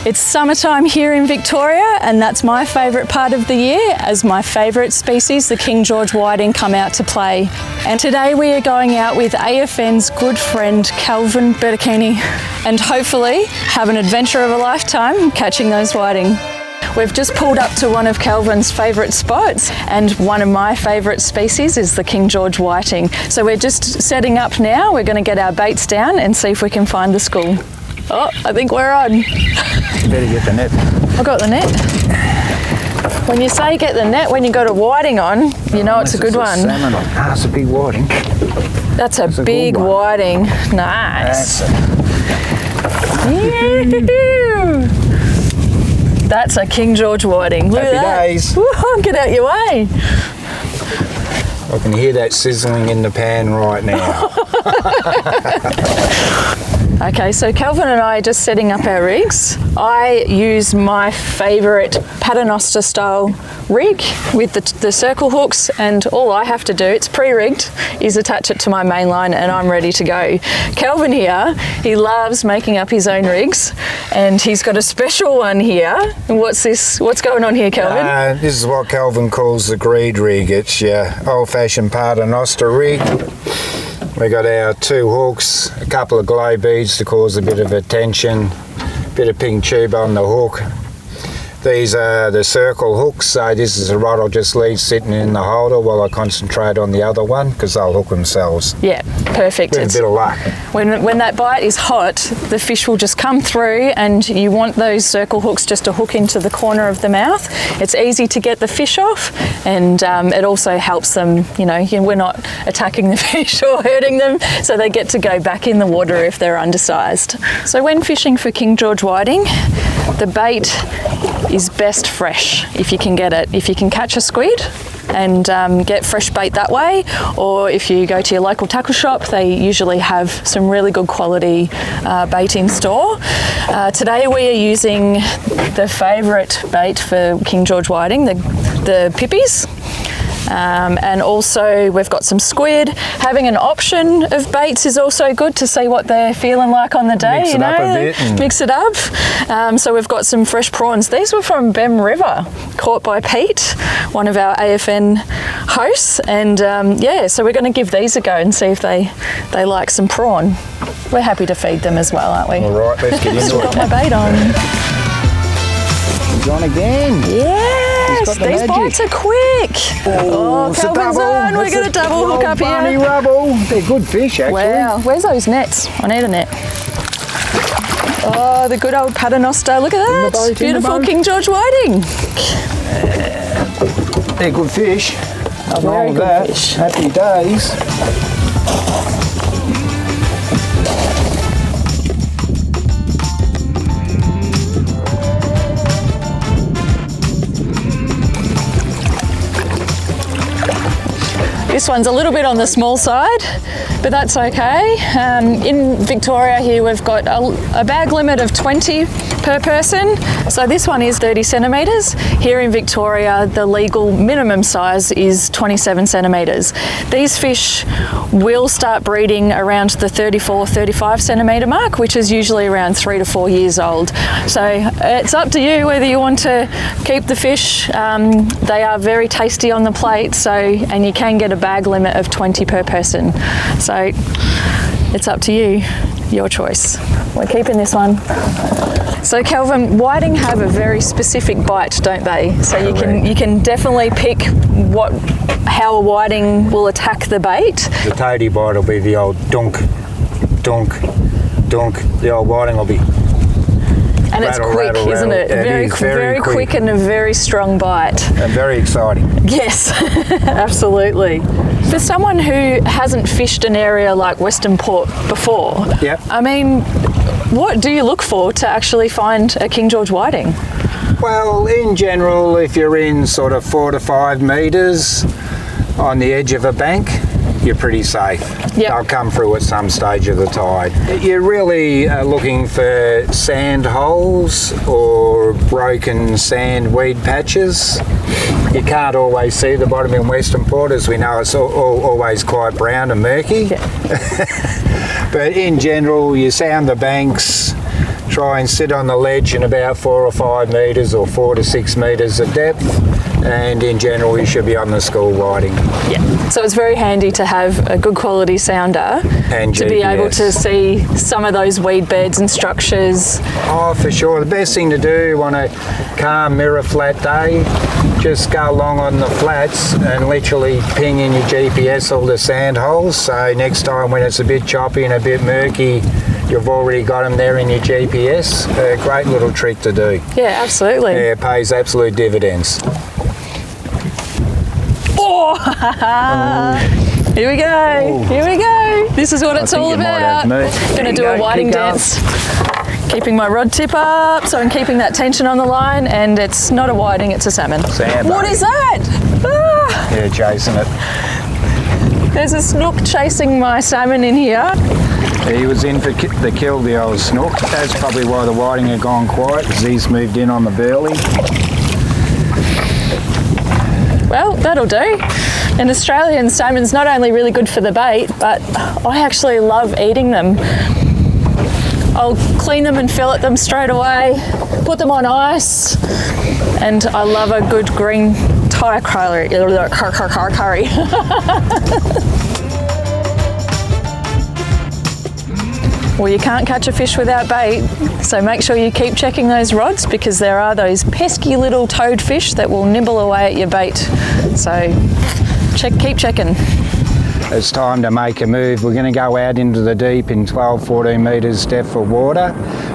It's summertime here in Victoria, and that's my favourite part of the year, as my favourite species, the King George whiting, come out to play. And today we are going out with AFN's good friend Kelvin and hopefully have an adventure of a lifetime catching those whiting. We've just pulled up to one of Kelvin's favourite spots, and one of my favourite species is the King George whiting. So we're just setting up now. We're going to get our baits down and see if we can find the school. Oh, I think we're on. You better get the net. I got the net. When you say get the net, when you got a whiting on, you know it's a good one. Salmon on. Ah, it's a big whiting. That's a big whiting. Nice. That's a King George whiting. Look at that. Happy days. Woo, get out your way. I can hear that sizzling in the pan right now. Okay, so Kelvin and I are just setting up our rigs. I use my favourite paternoster style rig with the circle hooks, and all I have to do, it's pre-rigged, is attach it to my main line and I'm ready to go. Kelvin here, he loves making up his own rigs, and he's got a special one here. And what's this? What's going on here, Kelvin? This is what Kelvin calls the greed rig. It's your old-fashioned paternoster rig. We got our 2 hooks, a couple of glow beads to cause a bit of a tension, bit of pink tube on the hook. These are the circle hooks, so this is a rod I'll just leave sitting in the holder while I concentrate on the other one, because they'll hook themselves. Yeah, perfect. With a bit of luck. When that bite is hot, the fish will just come through, and you want those circle hooks just to hook into the corner of the mouth. It's easy to get the fish off, and it also helps them, we're not attacking the fish or hurting them, so they get to go back in the water if they're undersized. So when fishing for King George whiting, the bait is best fresh if you can get it. If you can catch a squid and get fresh bait that way, or if you go to your local tackle shop, they usually have some really good quality bait in store. Today we are using the favourite bait for King George whiting, the pippies. And also we've got some squid. Having an option of baits is also good to see what they're feeling like on the day. Mix it up a bit. Mix it up. So we've got some fresh prawns. These were from Bem River, caught by Pete, one of our AFN hosts. And so we're going to give these a go and see if they like some prawn. We're happy to feed them as well, aren't we? All right, let's get into it. Got my bait on. He's on again. Yes, these bites are quick. Oh, Kelvin's on. We're going to double hook up here. Rubble. They're good fish, actually. Wow, where's those nets? I need a net. Oh, the good old paternoster. Look at that. Boat, beautiful King George whiting. They're good fish. Very good fish. Happy days. This one's a little bit on the small side, but that's okay. In Victoria here we've got a bag limit of 20 per person, so this one is 30 centimetres. Here in Victoria the legal minimum size is 27 centimetres. These fish will start breeding around the 34-35 centimetre mark, which is usually around 3 to 4 years old. So it's up to you whether you want to keep the fish. They are very tasty on the plate, and you can get a bag limit of 20 per person. So it's up to you, your choice. We're keeping this one. So Kelvin, whiting have a very specific bite, don't they? So you can definitely pick how a whiting will attack the bait. The toady bite will be the old dunk, dunk, dunk. The old whiting will be. And it's quick, isn't it? Very quick and a very strong bite. And very exciting. Yes, absolutely. For someone who hasn't fished an area like Westernport before, yep. I mean, what do you look for to actually find a King George whiting? Well, in general, if you're in sort of 4 to 5 metres on the edge of a bank, you're pretty safe. Yep. They'll come through at some stage of the tide. You're really looking for sand holes or broken sand weed patches. You can't always see the bottom in Westernport, as we know it's always quite brown and murky. Yeah. But in general, you sound the banks, try and sit on the ledge in about 4 or 5 metres or 4 to 6 metres of depth, and in general you should be on the school whiting. Yeah, so it's very handy to have a good quality sounder And to be able GPS. to see some of those weed beds and structures. Oh, for sure. The best thing to do on a calm, mirror flat day, just go along on the flats and literally ping in your GPS all the sand holes. So next time when it's a bit choppy and a bit murky, you've already got them there in your GPS. A great little trick to do. Yeah, absolutely. Yeah, it pays absolute dividends. Oh, here we go. Here we go. This is what it's all about. Going to do a whiting dance. Keeping my rod tip up, so I'm keeping that tension on the line, and it's not a whiting, it's a salmon. What is that? Ah, Yeah, chasing it. there's a snook chasing my salmon in here. He was in for the kill, the old snook. That's probably why the whiting had gone quiet, because he's moved in on the burley. Well, that'll do. In Australian, salmon's not only really good for the bait, but I actually love eating them. I'll clean them and fillet them straight away, put them on ice, and I love a good green Thai curry. Well, you can't catch a fish without bait, so make sure you keep checking those rods, because there are those pesky little toadfish that will nibble away at your bait. So keep checking. It's time to make a move. We're going to go out into the deep in 12, 14 metres depth of water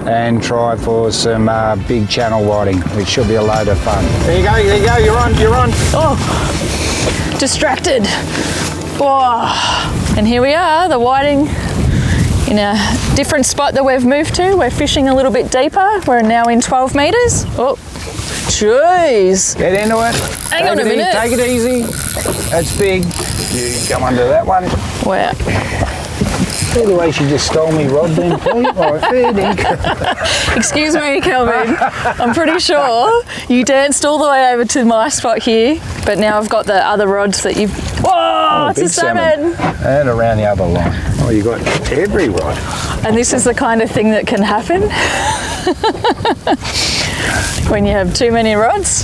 and try for some big channel whiting, which should be a load of fun. There you go, you're on. Oh, distracted. Oh, and here we are, the whiting in a different spot that we've moved to. We're fishing a little bit deeper. We're now in 12 metres. Oh, jeez. Get into it. Hang on a minute. Take it easy. That's big. You come under that one. Wow. See the way she just stole me rod then, please? Right, fair dinkum. Excuse me, Kelvin. I'm pretty sure you danced all the way over to my spot here, but now I've got the other rods that you've... Whoa, it's a big salmon. And around the other line. Oh, you got every rod. And this is the kind of thing that can happen when you have too many rods.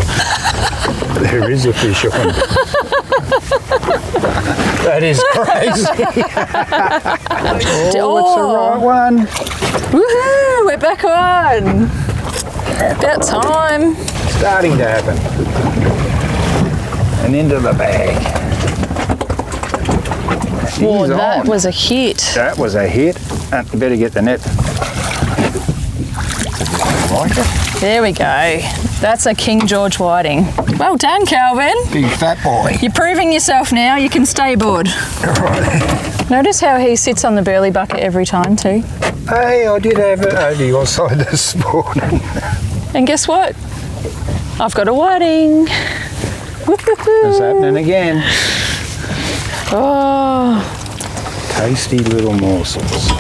There is a fish on. That is crazy. Oh, it's the right one. Woohoo, we're back on. About time. Starting to happen. And into the bag. Whoa, He's that on. was a hit. That was a hit. And you better get the net. Like it? There we go. That's a King George whiting. Well done, Kelvin. Big fat boy. You're proving yourself now. You can stay aboard. Right. Notice how he sits on the burley bucket every time too. Hey, I did have it over your side this morning. And guess what? I've got a whiting. It's happening again. Oh, Tasty little morsels.